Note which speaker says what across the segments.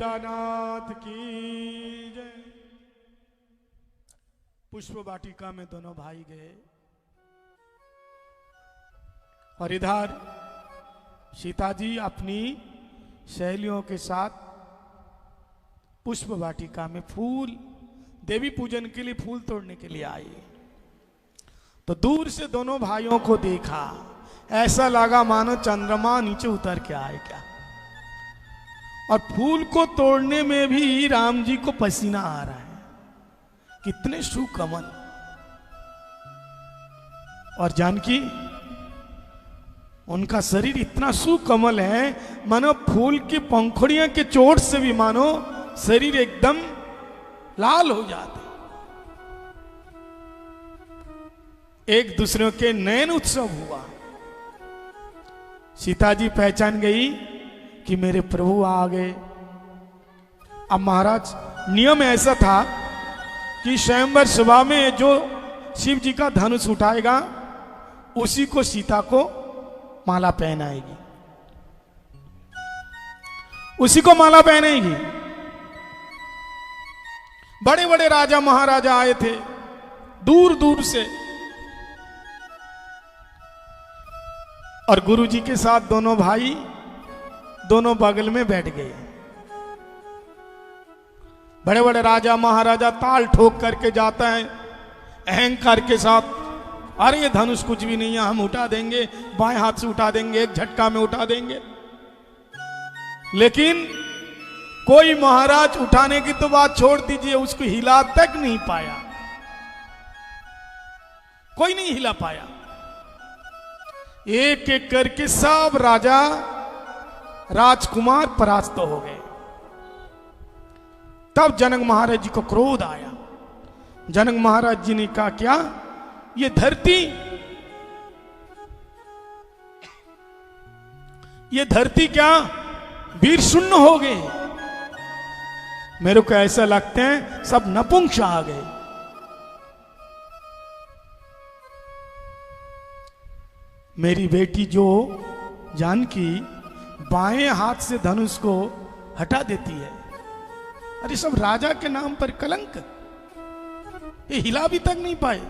Speaker 1: सीतानाथ की जय। पुष्प वाटिका में दोनों भाई गए और इधर सीता जी अपनी सहेलियों के साथ पुष्प वाटिका में फूल देवी पूजन के लिए फूल तोड़ने के लिए आए। तो दूर से दोनों भाइयों को देखा, ऐसा लगा मानो चंद्रमा नीचे उतर के आए क्या। और फूल को तोड़ने में भी राम जी को पसीना आ रहा है, कितने सुकमल। और जानकी, उनका शरीर इतना सुकमल है मानो फूल की पंखुड़ियां के चोट से भी मानो शरीर एकदम लाल हो जाते। एक दूसरे के नयन उत्सव हुआ। सीता जी पहचान गई कि मेरे प्रभु आ गए। अब महाराज, नियम ऐसा था कि स्वयंवर सभा में जो शिव जी का धनुष उठाएगा उसी को सीता को माला पहनाएगी, उसी को माला पहनेगी। बड़े बड़े राजा महाराजा आए थे दूर दूर से, और गुरु जी के साथ दोनों भाई दोनों बगल में बैठ गए। बड़े बड़े राजा महाराजा ताल ठोक करके जाता है अहंकार के साथ, अरे ये धनुष कुछ भी नहीं है, हम उठा देंगे, बाएं हाथ से उठा देंगे, एक झटका में उठा देंगे। लेकिन कोई महाराज उठाने की तो बात छोड़ दीजिए, उसको हिला तक नहीं पाया, कोई नहीं हिला पाया। एक एक करके सब राजा राजकुमार परास्त हो गए। तब जनक महाराज जी को क्रोध आया। जनक महाराज जी ने कहा, क्या ये धरती क्या वीर शून्य हो गए? मेरे को ऐसा लगते हैं सब नपुंसक आ गए। मेरी बेटी जो जानकी बाएं हाथ से धनुष को हटा देती है, अरे सब राजा के नाम पर कलंक, ये हिला भी तक नहीं पाए।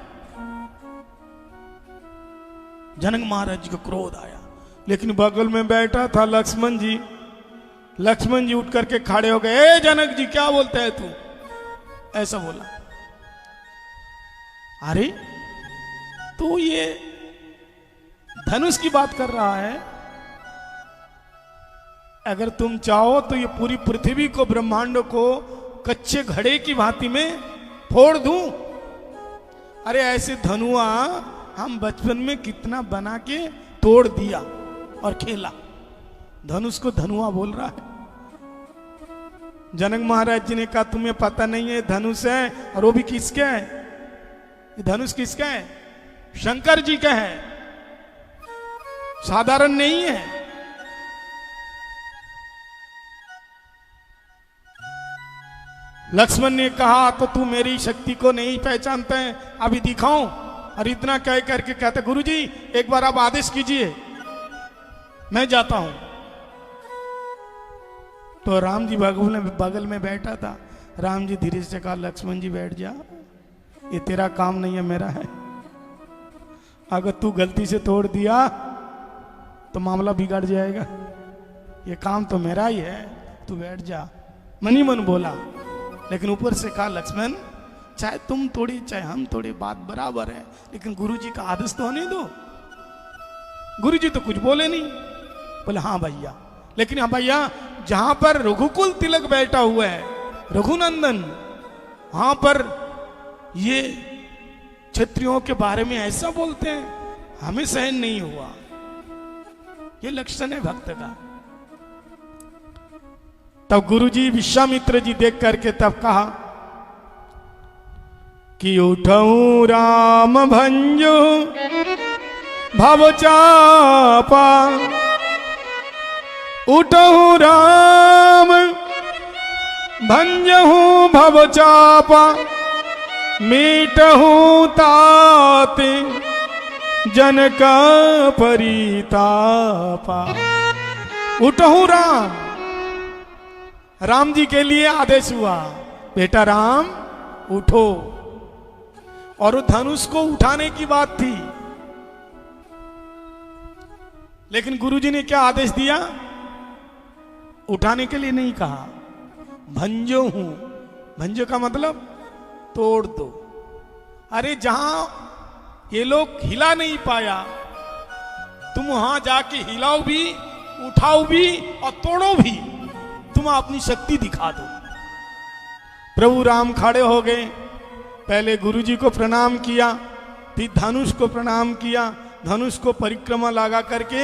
Speaker 1: जनक महाराज जी को क्रोध आया, लेकिन बगल में बैठा था लक्ष्मण जी। लक्ष्मण जी उठ करके खड़े हो गए। ए जनक जी, क्या बोलता है तू? ऐसा बोला। अरे तू ये धनुष की बात कर रहा है, अगर तुम चाहो तो ये पूरी पृथ्वी को, ब्रह्मांड को कच्चे घड़े की भांति में फोड़ दूं। अरे ऐसे धनुआ हम बचपन में कितना बना के तोड़ दिया और खेला। धनुष को धनुआ बोल रहा है। जनक महाराज जी ने कहा, तुम्हें पता नहीं है धनुष है, और वो भी किसका है? ये धनुष किसका है? शंकर जी का है, साधारण नहीं है। लक्ष्मण ने कहा, तो तू मेरी शक्ति को नहीं पहचानता है, अभी दिखाऊं? और इतना कह करके कहते, गुरुजी एक बार आप आदेश कीजिए, मैं जाता हूं। तो राम जी बगल में बैठा था। राम जी धीरे से कहा, लक्ष्मण जी बैठ जा, ये तेरा काम नहीं है, मेरा है। अगर तू गलती से तोड़ दिया तो मामला बिगड़ जाएगा, ये काम तो मेरा ही है, तू बैठ जा। मन ही मन बोला, लेकिन ऊपर से कहा, लक्ष्मण चाहे तुम तोड़े चाहे हम तोड़े, बात बराबर है, लेकिन गुरुजी का आदेश तो होने दो। गुरुजी तो कुछ बोले नहीं। बोले हाँ भैया, लेकिन हाँ भैया, जहां पर रघुकुल तिलक बैठा हुआ है, रघुनंदन, वहां पर ये क्षत्रियों के बारे में ऐसा बोलते हैं, हमें सहन नहीं हुआ। ये लक्षण है भक्त का। तब गुरुजी विश्वामित्र जी देख करके तब कहा कि उठऊं राम भंजो भव चापा, उठऊं राम भंजहूं भव चापा, मीटहूं ताते जनक परितापा। उठऊं राम, राम जी के लिए आदेश हुआ, बेटा राम उठो। और वो धनुष को उठाने की बात थी, लेकिन गुरुजी ने क्या आदेश दिया? उठाने के लिए नहीं कहा, भंजो हूं। भंजो का मतलब तोड़ दो। अरे जहां ये लोग हिला नहीं पाया, तुम वहां जाके हिलाओ भी, उठाओ भी और तोड़ो भी। तुम अपनी शक्ति दिखा दो। प्रभु राम खड़े हो गए, पहले गुरुजी को प्रणाम किया, फिर धनुष को प्रणाम किया। धनुष को परिक्रमा लगा करके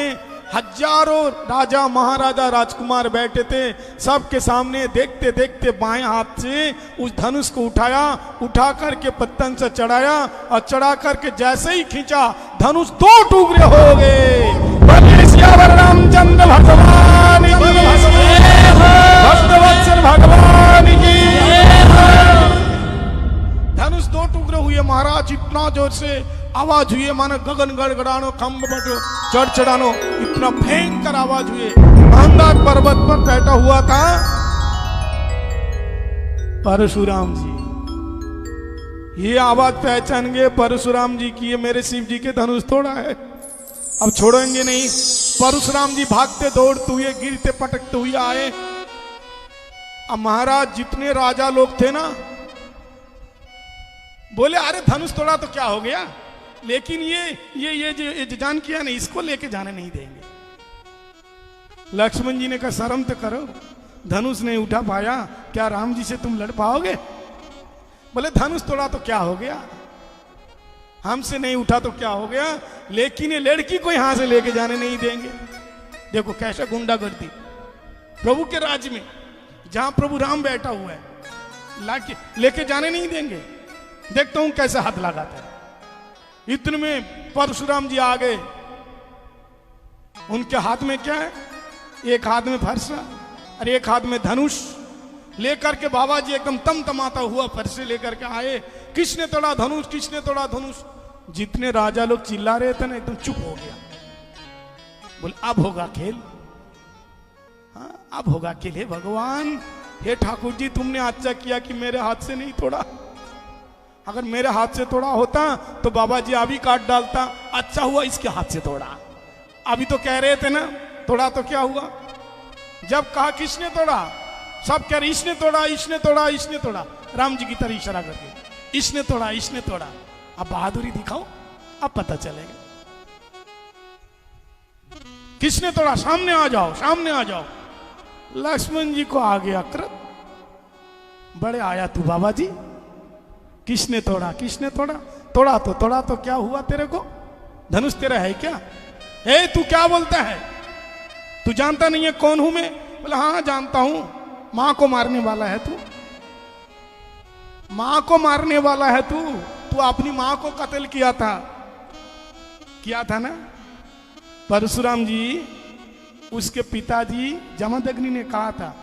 Speaker 1: हजारों राजा महाराजा राजकुमार बैठे थे, सबके सामने देखते देखते बाएं हाथ से उस धनुष को उठाया, उठा करके पत्तन से चढ़ाया और चढ़ा करके जैसे ही खींचा, धनुष 2 टुकड़े हो गए। बोलिए सियावर रामचंद्र भगवान की, भक्तवत्सल भगवान की। धनुष 2 टुकड़े हुए महाराज। इतना जोर से आवाज हुई, मानो गगन गड़गड़ानो, खम्भ बटो, चढ़चढ़ानो, इतना भयंकर आवाज हुए। मंदार पर्वत पर बैठा हुआ था परशुराम जी। ये आवाज पहचान गए, परशुराम जी की, ये मेरे शिव जी के धनुष तोड़ा है, अब छोड़ेंगे नहीं। परशुराम जी भागते दौड़ते हुए, गिरते पटकते हुए आए। अब महाराज जितने राजा लोग थे ना, बोले अरे धनुष तोड़ा तो क्या हो गया, लेकिन ये जो जान किया नहीं, इसको लेके जाने नहीं देंगे। लक्ष्मण जी ने कहा शर्म तो करो, धनुष नहीं उठा पाया, क्या राम जी से तुम लड़ पाओगे? बोले धनुष तोड़ा तो क्या हो गया, हमसे नहीं उठा तो क्या हो गया, लेकिन ये लड़की को यहां से लेके जाने नहीं देंगे। देखो कैसा गुंडागर्दी प्रभु के राज्य में, जहां प्रभु राम बैठा हुआ है, लेके जाने नहीं देंगे। देखता हूं कैसे हाथ लगाता है। इतने में परशुराम जी आ गए। उनके हाथ में क्या है? एक हाथ में फरसा और एक हाथ में धनुष लेकर के बाबा जी एकदम तमतमाता हुआ फरसे लेकर के आए। किसने तोड़ा धनुष, किसने तोड़ा धनुष? जितने राजा लोग चिल्ला रहे थे ना, एकदम चुप हो गया। बोले अब होगा खेल, हाँ अब होगा खेल। हे भगवान, हे ठाकुर जी, तुमने अच्छा किया कि मेरे हाथ से नहीं तोड़ा। अगर मेरे हाथ से तोड़ा होता तो बाबा जी अभी काट डालता। अच्छा हुआ इसके हाथ से तोड़ा। अभी तो कह रहे थे ना तोड़ा तो क्या हुआ, जब कहा किसने तोड़ा, सब कह रहे इसने तोड़ा, इसने तोड़ा, इसने तोड़ा। राम जी की तरह इशारा करके इसने तोड़ा, इसने तोड़ा। अब बहादुरी दिखाओ, अब पता चलेगा किसने तोड़ा। सामने आ जाओ, सामने आ जाओ। लक्ष्मण जी को आ गया क्रोध, बड़े आया तू बाबा जी, किसने तोड़ा, किसने तोड़ा? तोड़ा तो क्या हुआ तेरे को? धनुष तेरा है क्या? हे तू क्या बोलता है? तू जानता नहीं है कौन हूं मैं? बोला हाँ जानता हूं, मां को मारने वाला है तू, मां को मारने वाला है तू। तू अपनी मां को कत्ल किया था ना? परशुराम जी, उसके पिताजी जमदग्नि ने कहा था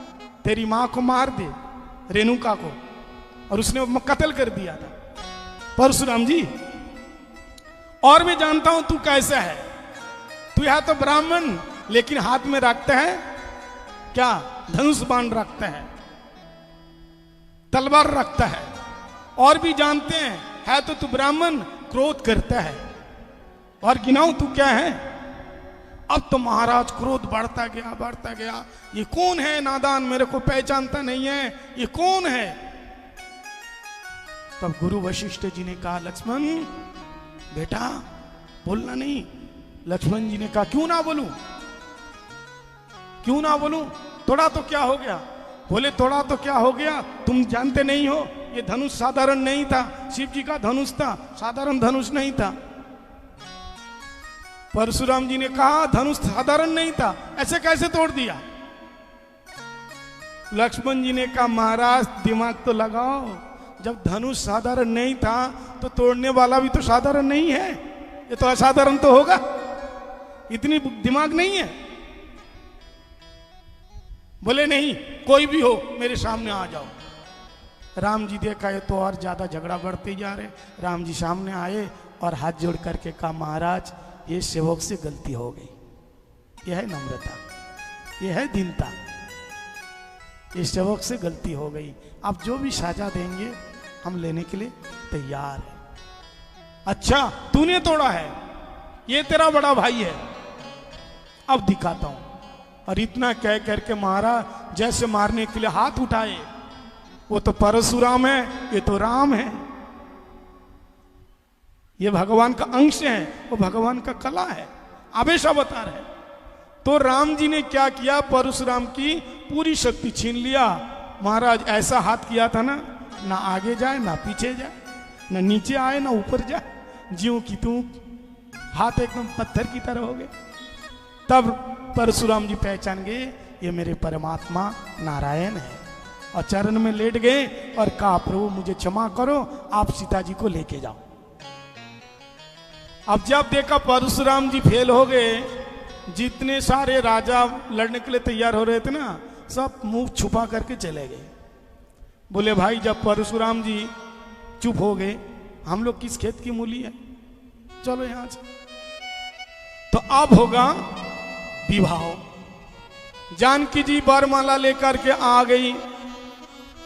Speaker 1: तेरी मां को मार दे, रेणुका को, और उसने कत्ल कर दिया था परशुराम जी। और मैं जानता हूं तू कैसा है, तू यह तो ब्राह्मण, लेकिन हाथ में रखता है क्या? धनुष बाण रखता है, तलवार रखता है। और भी जानते हैं, है तो तू ब्राह्मण, क्रोध करता है। और गिनाऊं तू क्या है? अब तो महाराज क्रोध बढ़ता गया, बढ़ता गया। ये कौन है नादान, मेरे को पहचानता नहीं है, ये कौन है? तब गुरु वशिष्ठ जी ने कहा लक्ष्मण बेटा बोलना नहीं। लक्ष्मण जी ने कहा क्यों ना बोलूं, क्यों ना बोलूं? तोड़ा तो क्या हो गया? बोले तोड़ा तो क्या हो गया, तुम जानते नहीं हो ये धनुष साधारण नहीं था, शिव जी का धनुष था, साधारण धनुष नहीं था। परशुराम जी ने कहा धनुष साधारण नहीं था, ऐसे कैसे तोड़ दिया? लक्ष्मण जी ने कहा महाराज दिमाग तो लगाओ, जब धनुष साधारण नहीं था तो तोड़ने वाला भी तो साधारण नहीं है, ये तो असाधारण तो होगा। इतनी दिमाग नहीं है। बोले नहीं कोई भी हो मेरे सामने आ जाओ। राम जी देखा ये तो और ज्यादा झगड़ा बढ़ते जा रहे। राम जी सामने आए और हाथ जोड़ करके कहा महाराज ये सेवक से गलती हो गई। यह है नम्रता, यह है दीनता। इस सेवक से गलती हो गई, आप जो भी साजा देंगे हम लेने के लिए तैयार हैं। अच्छा तूने तोड़ा है, ये तेरा बड़ा भाई है, अब दिखाता हूं। और इतना कह करके महाराज जैसे मारने के लिए हाथ उठाए, वो तो परशुराम है, ये तो राम है, ये भगवान का अंश है, वो भगवान का कला है, आवेश अवतार है। तो राम जी ने क्या किया, परशुराम की पूरी शक्ति छीन लिया। महाराज ऐसा हाथ किया था ना, ना आगे जाए ना पीछे जाए, ना नीचे आए ना ऊपर जाए, ज्यों की तू हाथ एकदम पत्थर की तरह हो गए। तब परशुराम जी पहचान गए ये मेरे परमात्मा नारायण है, और चरण में लेट गए और कहा प्रभु मुझे क्षमा करो, आप सीता जी को लेके जाओ। अब जब देखा परशुराम जी फेल हो गए, जितने सारे राजा लड़ने के लिए तैयार हो रहे थे ना, सब मुंह छुपा करके चले गए। बोले भाई जब परशुराम जी चुप हो गए, हम लोग किस खेत की मूली है, चलो यहां से। तो अब होगा विवाह। जानकी जी वरमाला लेकर के आ गई,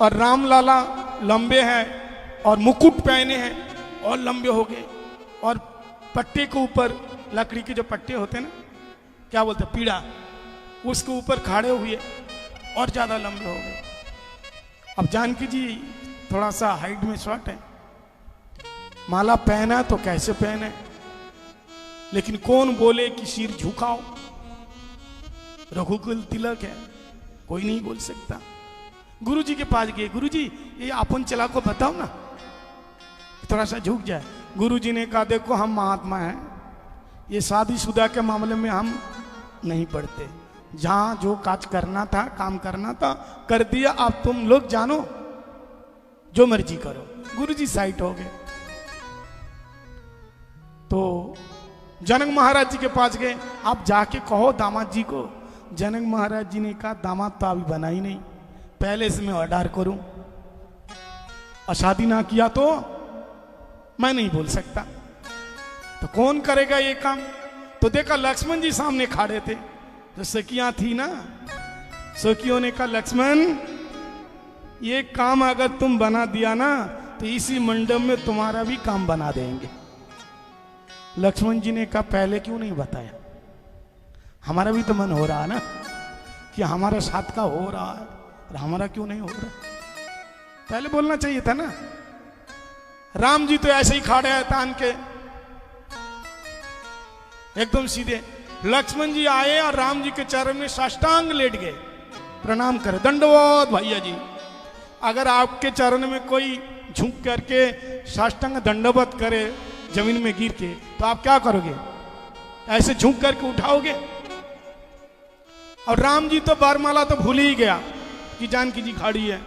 Speaker 1: और राम लाला लंबे हैं और मुकुट पहने हैं और लंबे हो गए, और पट्टे के ऊपर लकड़ी के जो पट्टे होते हैं ना, क्या बोलते हैं, पीड़ा, उसके ऊपर खड़े हुए और ज्यादा लंबे हो गए। अब जानकी जी थोड़ा सा हाइट में शॉर्ट है, माला पहना तो कैसे पहने, लेकिन कौन बोले कि सिर झुकाओ, रघुकुल तिलक है, कोई नहीं बोल सकता। गुरुजी के पास गए, गुरुजी ये अपन चला को बताओ ना, थोड़ा सा झुक जाए। गुरुजी ने कहा देखो हम महात्मा हैं, ये शादीशुदा के मामले में हम नहीं पढ़ते, जहां जो काज करना था, काम करना था कर दिया, अब तुम लोग जानो जो मर्जी करो। गुरुजी साइड हो गए। तो जनक महाराज जी के पास गए, आप जाके कहो दामाद जी को। जनक महाराज जी ने कहा दामाद तो अभी बना ही नहीं, पहले से मैं ऑर्डर करूं, और शादी ना किया तो मैं नहीं बोल सकता, तो कौन करेगा ये काम। तो देखा लक्ष्मण जी सामने खड़े थे, जो सखियां थी ना, सखियों ने कहा लक्ष्मण ये काम अगर तुम बना दिया ना, तो इसी मंडप में तुम्हारा भी काम बना देंगे। लक्ष्मण जी ने कहा पहले क्यों नहीं बताया, हमारा भी तो मन हो रहा है ना कि हमारा साथ का हो रहा है, और हमारा क्यों नहीं हो रहा, पहले बोलना चाहिए था ना। राम जी तो ऐसे ही खड़े हैं तान के एकदम सीधे। लक्ष्मण जी आए और राम जी के चरण में साष्टांग लेट गए, प्रणाम करे, दंडवत भैया जी। अगर आपके चरण में कोई झुक करके साष्टांग दंडवत करे जमीन में गिर के, तो आप क्या करोगे, ऐसे झुक करके उठाओगे। और राम जी तो वरमाला तो भूल ही गया कि जानकी जी खड़ी है,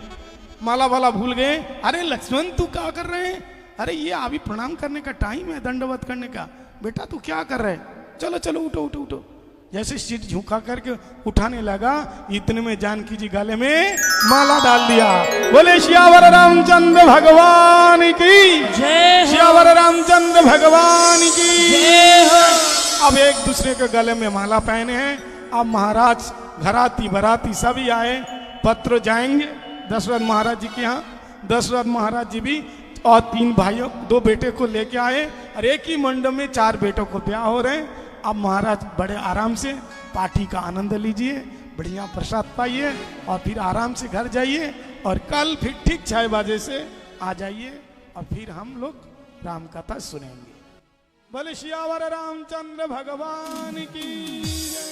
Speaker 1: माला वाला भूल गए। अरे लक्ष्मण तू क्या कर रहे हैं, अरे ये अभी प्रणाम करने का टाइम है, दंडवत करने का, बेटा तू क्या कर रहे, चलो चलो उठो उठो उठो। जैसे सिर झुका करके उठाने लगा, इतने में जानकी जी गले में माला डाल दिया। बोले श्यावर रामचंद्र भगवान की
Speaker 2: जय हो,
Speaker 1: श्यावर रामचंद्र भगवान की
Speaker 2: जय हो।
Speaker 1: अब एक दूसरे के गले में माला पहने हैं। अब महाराज घराती बराती सभी आए, पत्र जाएंगे दशरथ महाराज जी के यहाँ। दशरथ महाराज जी भी और 3 भाइयों 2 बेटे को लेके आए, और एक ही मंडप में 4 बेटों को ब्याह हो रहे हैं। अब महाराज बड़े आराम से पार्टी का आनंद लीजिए, बढ़िया प्रसाद पाइए, और फिर आराम से घर जाइए, और कल फिर ठीक 6 बजे से आ जाइए, और फिर हम लोग राम कथा सुनेंगे। बोले श्यावर रामचंद्र भगवान की जय।